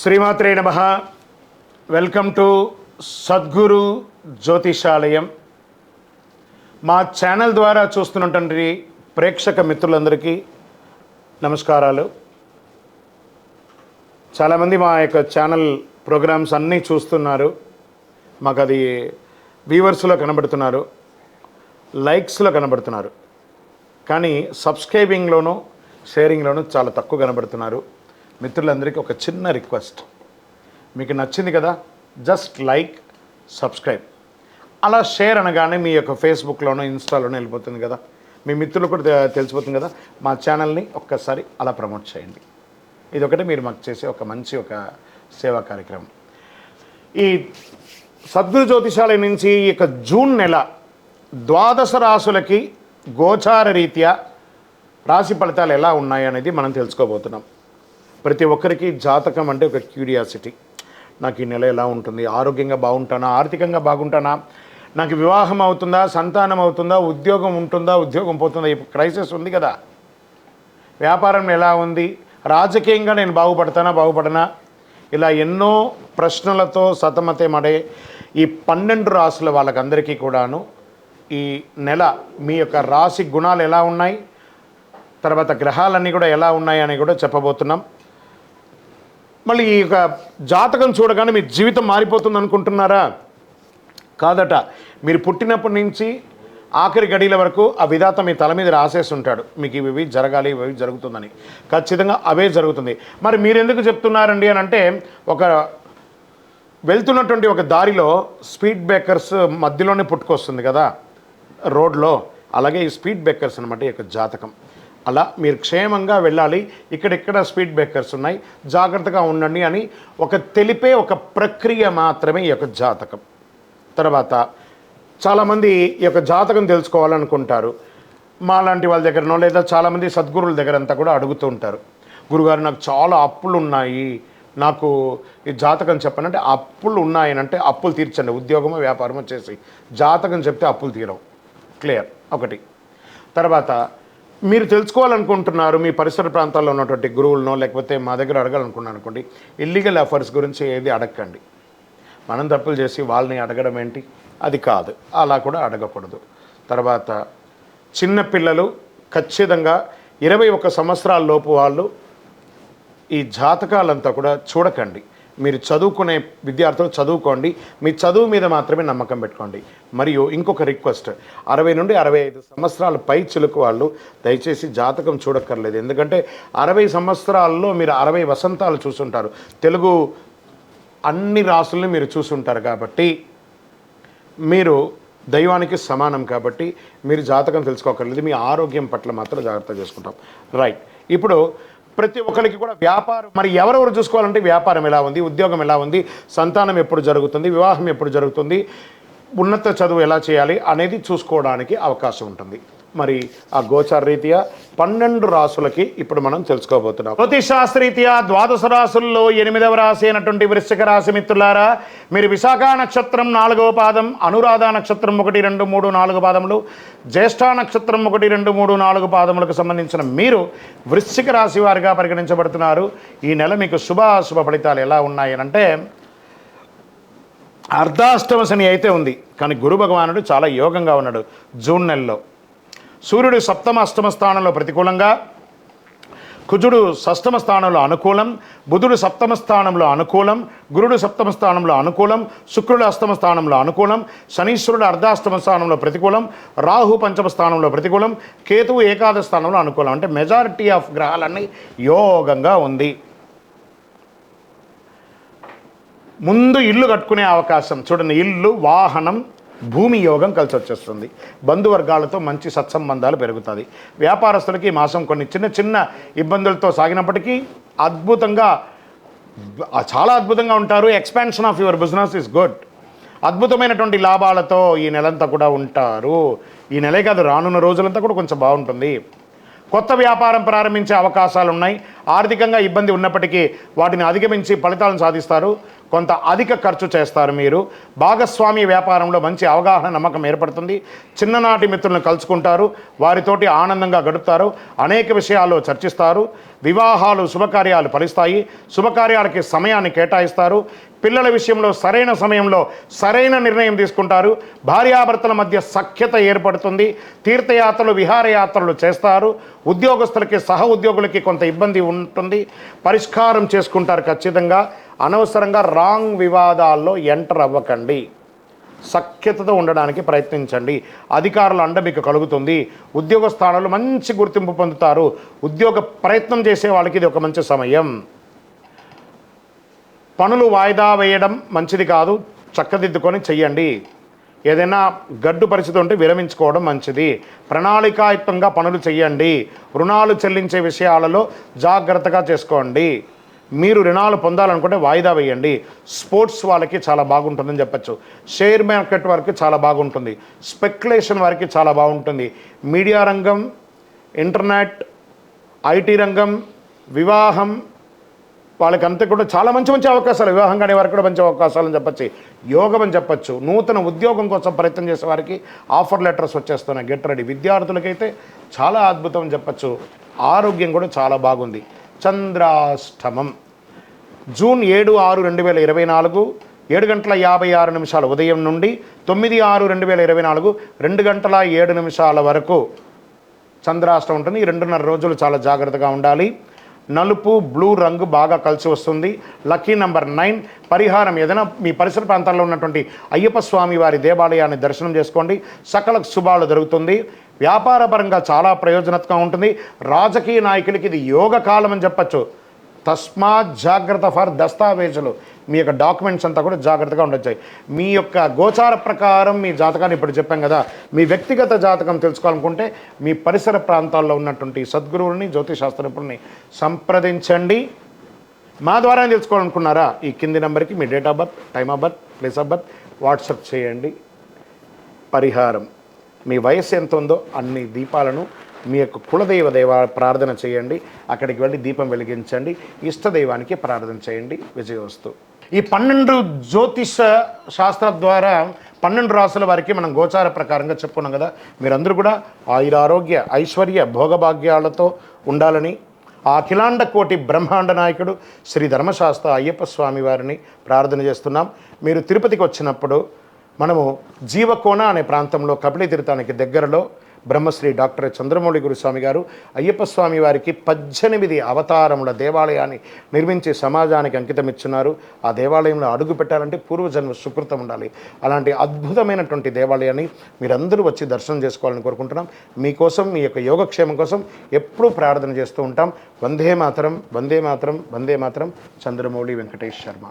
శ్రీమాత్రే నమః. Welcome to Sadguru Jyotishalayam. మా ఛానల్ ద్వారా చూస్తున్నటువంటి ప్రేక్షక మిత్రులందరికీ నమస్కారాలు. చాలామంది మా యొక్క ఛానల్ ప్రోగ్రామ్స్ అన్నీ చూస్తున్నారు. మాకు అది వ్యూవర్స్లో కనబడుతున్నారు, లైక్స్లో కనబడుతున్నారు, కానీ సబ్స్క్రైబింగ్లోనూ షేరింగ్లోనూ చాలా తక్కువ కనబడుతున్నారు. మిత్రులందరికీ ఒక చిన్న రిక్వెస్ట్, మీకు నచ్చింది కదా, జస్ట్ లైక్, సబ్స్క్రైబ్, అలా షేర్ అనగానే మీ యొక్క ఫేస్బుక్లోనో ఇన్స్టాలోనో వెళ్ళిపోతుంది కదా, మీ మిత్రులు కూడా తెలిసిపోతుంది కదా. మా ఛానల్ని ఒక్కసారి అలా ప్రమోట్ చేయండి. ఇది ఒకటి మీరు మాకు చేసే ఒక మంచి సేవా కార్యక్రమం. ఈ సద్గురు జ్యోతిషాలయం నుంచి ఈ యొక్క జూన్ నెల 12 రాశులకి గోచార రీత్యా రాశి ఫలితాలు ఎలా ఉన్నాయి అనేది మనం తెలుసుకోబోతున్నాం. ప్రతి ఒక్కరికి జాతకం అంటే ఒక క్యూరియాసిటీ. నాకు ఈ నెల ఎలా ఉంటుంది, ఆరోగ్యంగా బాగుంటానా, ఆర్థికంగా బాగుంటానా, నాకు వివాహం అవుతుందా, సంతానం అవుతుందా, ఉద్యోగం ఉంటుందా, ఉద్యోగం పోతుందా, ఈ క్రైసిస్ ఉంది కదా, వ్యాపారం ఎలా ఉంది, రాజకీయంగా నేను బాగుపడనా, ఇలా ఎన్నో ప్రశ్నలతో సతమతమడే ఈ 12 రాశుల వాళ్ళకందరికీ కూడాను ఈ నెల మీ యొక్క రాశి గుణాలు ఎలా ఉన్నాయి, తర్వాత గ్రహాలన్నీ కూడా ఎలా ఉన్నాయి అని కూడా చెప్పబోతున్నాం. మళ్ళీ ఈ యొక్క జాతకం చూడగానే మీ జీవితం మారిపోతుంది అనుకుంటున్నారా? కాదట. మీరు పుట్టినప్పటి నుంచి ఆఖరి గడియల వరకు ఆ విధాత మీ తల మీద రాసేసి ఉంటాడు, మీకు ఇవి జరగాలి, ఇవి జరుగుతుందని. ఖచ్చితంగా అవే జరుగుతుంది. మరి మీరు ఎందుకు చెప్తున్నారండి అని అంటే, ఒక వెళ్తున్నటువంటి ఒక దారిలో స్పీడ్ బ్రేకర్స్ మధ్యలోనే పుట్టుకొస్తుంది కదా రోడ్లో, అలాగే ఈ స్పీడ్ బ్రేకర్స్ అనమాట ఈ యొక్క జాతకం. అలా మీరు క్షేమంగా వెళ్ళాలి, ఇక్కడెక్కడ స్పీడ్ బ్రేకర్స్ ఉన్నాయి, జాగ్రత్తగా ఉండండి అని తెలిపే ఒక ప్రక్రియ మాత్రమే ఈ యొక్క జాతకం. తర్వాత చాలామంది ఈ యొక్క జాతకం తెలుసుకోవాలనుకుంటారు. మా లాంటి వాళ్ళ దగ్గరనో లేదా చాలామంది సద్గురువుల దగ్గర అంతా కూడా అడుగుతూ ఉంటారు, గురుగారు నాకు చాలా అప్పులు ఉన్నాయి, నాకు ఈ జాతకం చెప్పనంటే, అప్పులు ఉన్నాయనంటే అప్పులు తీర్చండి, ఉద్యోగమో వ్యాపారమో చేసి జాతకం చెప్తే అప్పులు తీరవు. క్లియర్ ఒకటి. తర్వాత మీరు తెలుసుకోవాలనుకుంటున్నారు, మీ పరిసర ప్రాంతాల్లో ఉన్నటువంటి గురువులనో లేకపోతే మా దగ్గర అడగాలనుకున్నాను అనుకోండి, ఇల్లీగల్ అఫైర్స్ గురించి ఏది అడగండి. మనం తప్పులు చేసి వాళ్ళని అడగడం ఏంటి, అది కాదు, అలా కూడా అడగకూడదు. తర్వాత చిన్నపిల్లలు ఖచ్చితంగా 21 సంవత్సరాల లోపు వాళ్ళు ఈ జాతకాలంతా కూడా చూడకండి. మీరు చదువుకునే విద్యార్థులు చదువుకోండి, మీ చదువు మీద మాత్రమే నమ్మకం పెట్టుకోండి. మరియు ఇంకొక రిక్వెస్ట్, 60 నుండి 65 సంవత్సరాల పై చిలుకు వాళ్ళు దయచేసి జాతకం చూడక్కర్లేదు. ఎందుకంటే 60 సంవత్సరాల్లో మీరు 60 వసంతాలు చూసుంటారు, తెలుగు అన్ని రాసుల్ని మీరు చూసుంటారు, కాబట్టి మీరు దైవానికి సమానం, కాబట్టి మీరు జాతకం తెలుసుకోకర్లేదు. మీ ఆరోగ్యం పట్ల మాత్రం జాగ్రత్త చేసుకుంటాం. రైట్. ఇప్పుడు ప్రతి ఒక్కరికి కూడా వ్యాపారం, మరి ఎవరెవరు చూసుకోవాలంటే వ్యాపారం ఎలా ఉంది, ఉద్యోగం ఎలా ఉంది, సంతానం ఎప్పుడు జరుగుతుంది, వివాహం ఎప్పుడు జరుగుతుంది, ఉన్నత చదువు ఎలా చేయాలి అనేది చూసుకోవడానికి అవకాశం ఉంటుంది. మరి ఆ గోచార రీత్యా 12 రాశులకి ఇప్పుడు మనం తెలుసుకోబోతున్నాం. జ్యోతిశాస్త్రరీత్యా 12 రాశుల్లో 8వ రాశి అయినటువంటి వృశ్చిక రాశి మిత్రులారా, మీరు విశాఖ నక్షత్రం 4వ పాదం, అనురాధ నక్షత్రం 1, 2, 3, 4 పాదములు, జ్యేష్ఠ నక్షత్రం 1, 2, 3, 4 పాదములకు సంబంధించిన మీరు వృశ్చిక రాశి వారిగా పరిగణించబడుతున్నారు. ఈ నెల మీకు శుభాశుభ ఫలితాలు ఎలా ఉన్నాయనంటే, అర్ధాష్టమ శని అయితే ఉంది, కానీ గురు భగవానుడు చాలా యోగంగా ఉన్నాడు జూన్ నెలలో. సూర్యుడు సప్తమ అష్టమ స్థానంలో ప్రతికూలంగా, కుజుడు షష్టమ స్థానంలో అనుకూలం, బుధుడు సప్తమ స్థానంలో అనుకూలం, గురుడు సప్తమ స్థానంలో అనుకూలం, శుక్రుడు అష్టమ స్థానంలో అనుకూలం, శనీశ్వరుడు అర్ధాష్టమ స్థానంలో ప్రతికూలం, రాహు పంచమ స్థానంలో ప్రతికూలం, కేతువు ఏకాదశ స్థానంలో అనుకూలం. అంటే మెజారిటీ ఆఫ్ గ్రహాలన్నీ యోగంగా ఉంది. ముందు ఇల్లు కట్టుకునే అవకాశం చూడండి, ఇల్లు, వాహనం, భూమి యోగం కలిసి వచ్చేస్తుంది. బంధువర్గాలతో మంచి సత్సంబంధాలు పెరుగుతుంది. వ్యాపారస్తులకి ఈ మాసం కొన్ని చిన్న చిన్న ఇబ్బందులతో సాగినప్పటికీ చాలా అద్భుతంగా ఉంటారు. Expansion of your business is good. అద్భుతమైనటువంటి లాభాలతో ఈ నెలంతా కూడా ఉంటారు. ఈ నెలే కాదు, రానున్న రోజులంతా కూడా కొంచెం బాగుంటుంది. కొత్త వ్యాపారం ప్రారంభించే అవకాశాలు ఉన్నాయి. ఆర్థికంగా ఇబ్బంది ఉన్నప్పటికీ వాటిని అధిగమించి ఫలితాలను సాధిస్తారు. కొంత అధిక ఖర్చు చేస్తారు. మీరు భాగస్వామి వ్యాపారంలో మంచి అవగాహన, నమ్మకం ఏర్పడుతుంది. చిన్ననాటి మిత్రులను కలుసుకుంటారు, వారితోటి ఆనందంగా గడుపుతారు, అనేక విషయాల్లో చర్చిస్తారు. వివాహాలు, శుభకార్యాలు ఫలిస్తాయి. శుభకార్యాలకి సమయాన్ని కేటాయిస్తారు. పిల్లల విషయంలో సరైన సమయంలో సరైన నిర్ణయం తీసుకుంటారు. భార్యాభర్తల మధ్య సఖ్యత ఏర్పడుతుంది. తీర్థయాత్రలు, విహారయాత్రలు చేస్తారు. ఉద్యోగస్తులకి, సహ ఉద్యోగులకి కొంత ఇబ్బంది ఉంటుంది, పరిష్కారం చేసుకుంటారు ఖచ్చితంగా. అనవసరంగా రాంగ్ వివాదాల్లో ఎంటర్ అవ్వకండి. సఖ్యతతో ఉండడానికి ప్రయత్నించండి. అధికారుల అండ మీకు కలుగుతుంది. ఉద్యోగ స్థానాల్లో మంచి గుర్తింపు పొందుతారు. ఉద్యోగ ప్రయత్నం చేసే వాళ్ళకి ఇది ఒక మంచి సమయం. పనులు వాయిదా వేయడం మంచిది కాదు, చక్కదిద్దుకొని చెయ్యండి. ఏదైనా గడ్డు పరిస్థితి ఉంటే విరమించుకోవడం మంచిది. ప్రణాళికాయుక్తంగా పనులు చెయ్యండి. రుణాలు చెల్లించే విషయాలలో జాగ్రత్తగా చేసుకోండి. మీరు రుణాలు పొందాలనుకుంటే వాయిదా వేయండి. స్పోర్ట్స్ వాళ్ళకి చాలా బాగుంటుందని చెప్పచ్చు. షేర్ మార్కెట్ వారికి చాలా బాగుంటుంది. స్పెక్యులేషన్ వారికి చాలా బాగుంటుంది. మీడియా రంగం, ఇంటర్నెట్, ఐటీ రంగం, వివాహం వాళ్ళకంతా కూడా చాలా మంచి మంచి అవకాశాలు. వివాహం కాని వారికి కూడా మంచి అవకాశాలు అని చెప్పచ్చు. యోగం అని చెప్పచ్చు. నూతన ఉద్యోగం కోసం ప్రయత్నం చేసే వారికి ఆఫర్ లెటర్స్ వచ్చేస్తున్నాయి. Get ready. విద్యార్థులకైతే చాలా అద్భుతం అని చెప్పచ్చు. ఆరోగ్యం కూడా చాలా బాగుంది. చంద్రాష్టమం జూన్ 7/6/2024 7:56 ఉదయం నుండి 9/6/2024 2:07 వరకు చంద్రాష్టమం ఉంటుంది. ఈ 2.5 రోజులు చాలా జాగ్రత్తగా ఉండాలి. నలుపు, బ్లూ రంగు బాగా కలిసి వస్తుంది. Lucky number 9. పరిహారం ఏదైనా మీ పరిసర ప్రాంతాల్లో ఉన్నటువంటి అయ్యప్ప స్వామి వారి దేవాలయాన్ని దర్శనం చేసుకోండి. సకల శుభాలు జరుగుతుంది. వ్యాపారపరంగా చాలా ప్రయోజనకరంగా ఉంటుంది. రాజకీయ నాయకులకి ఇది యోగ కాలం అని చెప్పచ్చు. తస్మాత్ జాగ్రత్త ఫర్ దస్తావేజులు. మీ యొక్క డాక్యుమెంట్స్ అంతా కూడా జాగ్రత్తగా ఉండొచ్చు. మీ యొక్క గోచార ప్రకారం మీ జాతకాన్ని ఇప్పుడు చెప్పాం కదా, మీ వ్యక్తిగత జాతకం తెలుసుకోవాలనుకుంటే మీ పరిసర ప్రాంతాల్లో ఉన్నటువంటి సద్గురువుని, జ్యోతిషాస్త్ర నిపుణుల్ని సంప్రదించండి. మా ద్వారా తెలుసుకోవాలనుకున్నారా? ఈ కింది నెంబర్కి మీ date of birth, time of birth, place of birth WhatsApp చేయండి. పరిహారం మీ వయస్సు ఎంత ఉందో అన్ని దీపాలను మీ యొక్క కులదైవ ప్రార్థన చేయండి. అక్కడికి వెళ్ళి దీపం వెలిగించండి. ఇష్టదైవానికి ప్రార్థన చేయండి. విజయోస్తు. ఈ 12 జ్యోతిష శాస్త్రం ద్వారా 12 రాసుల వారికి మనం గోచార ప్రకారంగా చెప్పుకున్నాం కదా. మీరందరూ కూడా ఆయురారోగ్య, ఐశ్వర్య, భోగభాగ్యాలతో ఉండాలని ఆ అఖిలాండ కోటి బ్రహ్మాండ నాయకుడు శ్రీ ధర్మశాస్త్ర అయ్యప్ప స్వామి వారిని ప్రార్థన చేస్తున్నాం. మీరు తిరుపతికి వచ్చినప్పుడు మనము జీవకోన అనే ప్రాంతంలో కపిలి తీర్థానికి దగ్గరలో బ్రహ్మశ్రీ డాక్టర్ చంద్రమౌళి గురుస్వామి గారు అయ్యప్ప స్వామి వారికి 18 అవతారముల దేవాలయాన్ని నిర్మించి సమాజానికి అంకితం ఇచ్చున్నారు. ఆ దేవాలయంలో అడుగు పెట్టాలంటే పూర్వజన్మ సుకృతం ఉండాలి. అలాంటి అద్భుతమైనటువంటి దేవాలయాన్ని మీరందరూ వచ్చి దర్శనం చేసుకోవాలని కోరుకుంటున్నాం. మీకోసం, మీ యొక్క యోగక్షేమం కోసం ఎప్పుడూ ప్రార్థన చేస్తూ ఉంటాం. వందే మాతరం, వందే మాతరం, వందే మాతరం. చంద్రమౌళి వెంకటేష్ శర్మ.